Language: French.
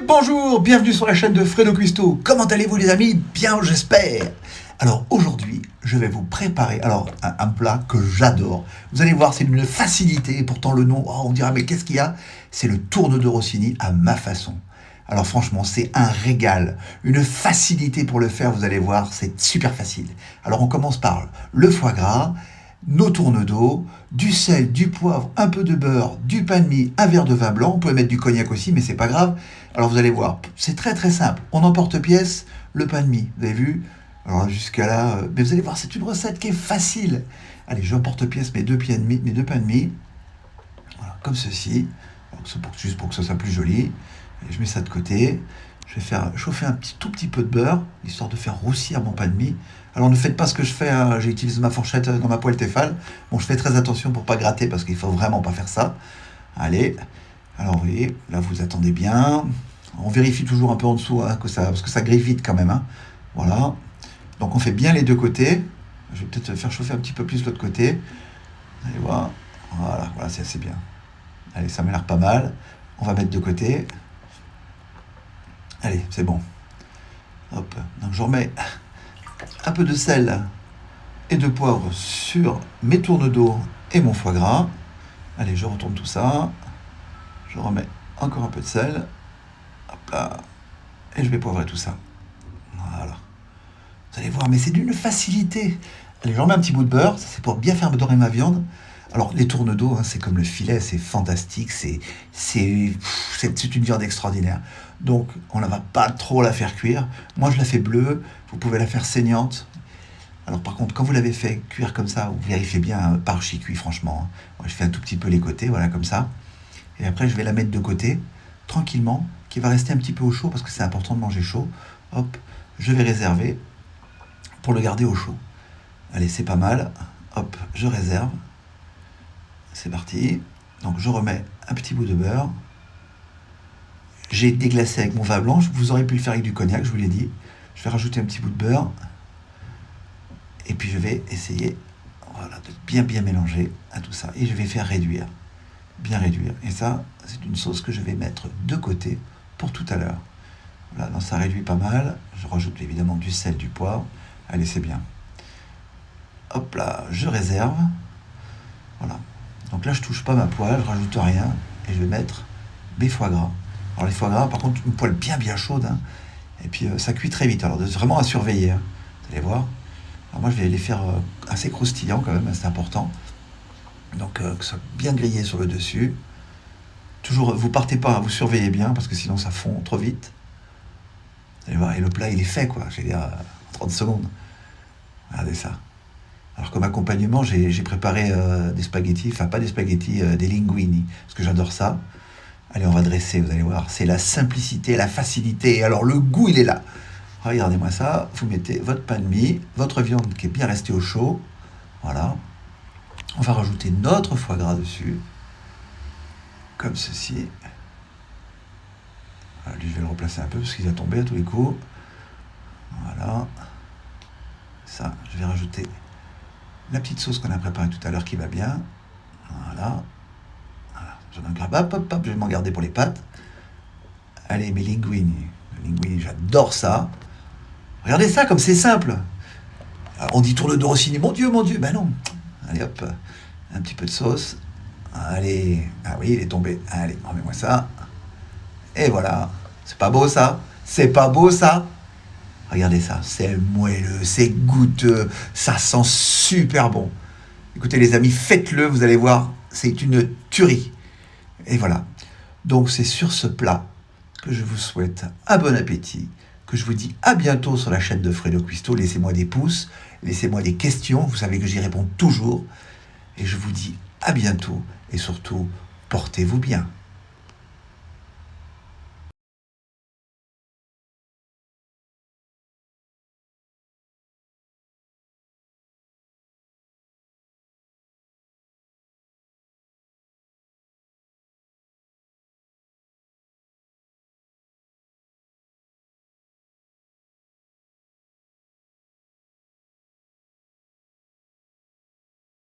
bonjour, bienvenue sur la chaîne de Fredo Cuisto. Comment allez-vous les amis? Bien, j'espère. Alors aujourd'hui, je vais vous préparer un plat que j'adore. Vous allez voir, c'est d'une facilité, et pourtant le nom, on dira mais qu'est-ce qu'il y a? C'est le tourne de Rossini à ma façon. Alors franchement, c'est un régal, une facilité pour le faire, vous allez voir, c'est super facile. Alors on commence par le foie gras, nos tournes d'eau, du sel, du poivre, un peu de beurre, du pain de mie, un verre de vin blanc. On peut mettre du cognac aussi, mais c'est pas grave. Alors vous allez voir, c'est très très simple. On emporte-pièce le pain de mie. Vous avez vu? Alors jusqu'à là, mais vous allez voir, c'est une recette qui est facile. Allez, j'emporte-pièce mes deux pains de mie, voilà, comme ceci. Juste pour que ce soit plus joli. Et je mets ça de côté. Je vais faire chauffer tout petit peu de beurre, histoire de faire roussir mon pain de mie. Alors ne faites pas ce que je fais, hein. J'ai utilisé ma fourchette dans ma poêle Tefal. Bon, je fais très attention pour pas gratter parce qu'il faut vraiment pas faire ça. Allez, alors vous voyez, là vous attendez bien. On vérifie toujours un peu en dessous, hein, parce que ça grille vite quand même. Hein. Voilà. Donc on fait bien les deux côtés. Je vais peut-être faire chauffer un petit peu plus l'autre côté. Allez voir. Voilà, c'est assez bien. Allez, ça m'a l'air pas mal. On va mettre de côté. Allez, c'est bon. Hop. Donc je remets un peu de sel et de poivre sur mes tournes d'eau et mon foie gras. Allez, je retourne tout ça. Je remets encore un peu de sel. Hop là. Et je vais poivrer tout ça. Voilà. Vous allez voir, mais c'est d'une facilité. Allez, j'en mets un petit bout de beurre. Ça, c'est pour bien faire dorer ma viande. Alors, les tournes d'eau, hein, c'est comme le filet, c'est fantastique, c'est une viande extraordinaire. Donc, on ne va pas trop la faire cuire. Moi, je la fais bleue, vous pouvez la faire saignante. Alors, par contre, quand vous l'avez fait cuire comme ça, vous vérifiez bien, hein, pas archi-cuit, franchement. Hein. Moi, je fais un tout petit peu les côtés, voilà, comme ça. Et après, je vais la mettre de côté, tranquillement, qui va rester un petit peu au chaud, parce que c'est important de manger chaud. Hop, je vais réserver pour le garder au chaud. Allez, c'est pas mal. Hop, je réserve. C'est parti. Donc je remets un petit bout de beurre. J'ai déglacé avec mon vin blanc. Vous auriez pu le faire avec du cognac, je vous l'ai dit. Je vais rajouter un petit bout de beurre. Et puis je vais essayer de bien mélanger à tout ça. Et je vais faire réduire. Bien réduire. Et ça, c'est une sauce que je vais mettre de côté pour tout à l'heure. Voilà, donc ça réduit pas mal. Je rajoute évidemment du sel, du poivre. Allez, c'est bien. Hop là, je réserve. Voilà. Donc là, je touche pas ma poêle, je rajoute rien, et je vais mettre mes foie gras. Alors les foie gras, par contre, une poêle bien chaude, hein, et puis ça cuit très vite, alors vraiment à surveiller, hein, vous allez voir. Alors moi, je vais les faire assez croustillants quand même, hein, c'est important. Donc que ça soit bien grillé sur le dessus. Toujours, vous partez pas, hein, vous surveillez bien, parce que sinon ça fond trop vite. Vous allez voir, et le plat, il est fait, quoi, je vais dire, en 30 secondes. Regardez ça. Alors comme accompagnement, j'ai préparé des spaghettis, enfin pas des spaghettis, des linguini, parce que j'adore ça. Allez, on va dresser, vous allez voir, c'est la simplicité, la facilité, alors le goût, il est là. Regardez-moi ça, vous mettez votre pain de mie, votre viande qui est bien restée au chaud, voilà. On va rajouter notre foie gras dessus, comme ceci. Voilà, lui, je vais le replacer un peu, parce qu'il a tombé à tous les coups. Voilà. Ça, je vais rajouter la petite sauce qu'on a préparée tout à l'heure qui va bien. Voilà. J'en grabe, hop, je vais m'en garder pour les pâtes. Allez, mes linguini. Les linguini, j'adore ça. Regardez ça, comme c'est simple. Alors, on dit tourne de Rossini, mon Dieu. Ben non. Allez, hop, un petit peu de sauce. Allez, ah oui, il est tombé. Allez, remets-moi ça. Et voilà. C'est pas beau, ça? C'est pas beau, ça? Regardez ça, c'est moelleux, c'est goûteux, ça sent super bon. Écoutez les amis, faites-le, vous allez voir, c'est une tuerie. Et voilà, donc c'est sur ce plat que je vous souhaite un bon appétit, que je vous dis à bientôt sur la chaîne de Fredo Cuisto. Laissez-moi des pouces, laissez-moi des questions, vous savez que j'y réponds toujours. Et je vous dis à bientôt, et surtout, portez-vous bien.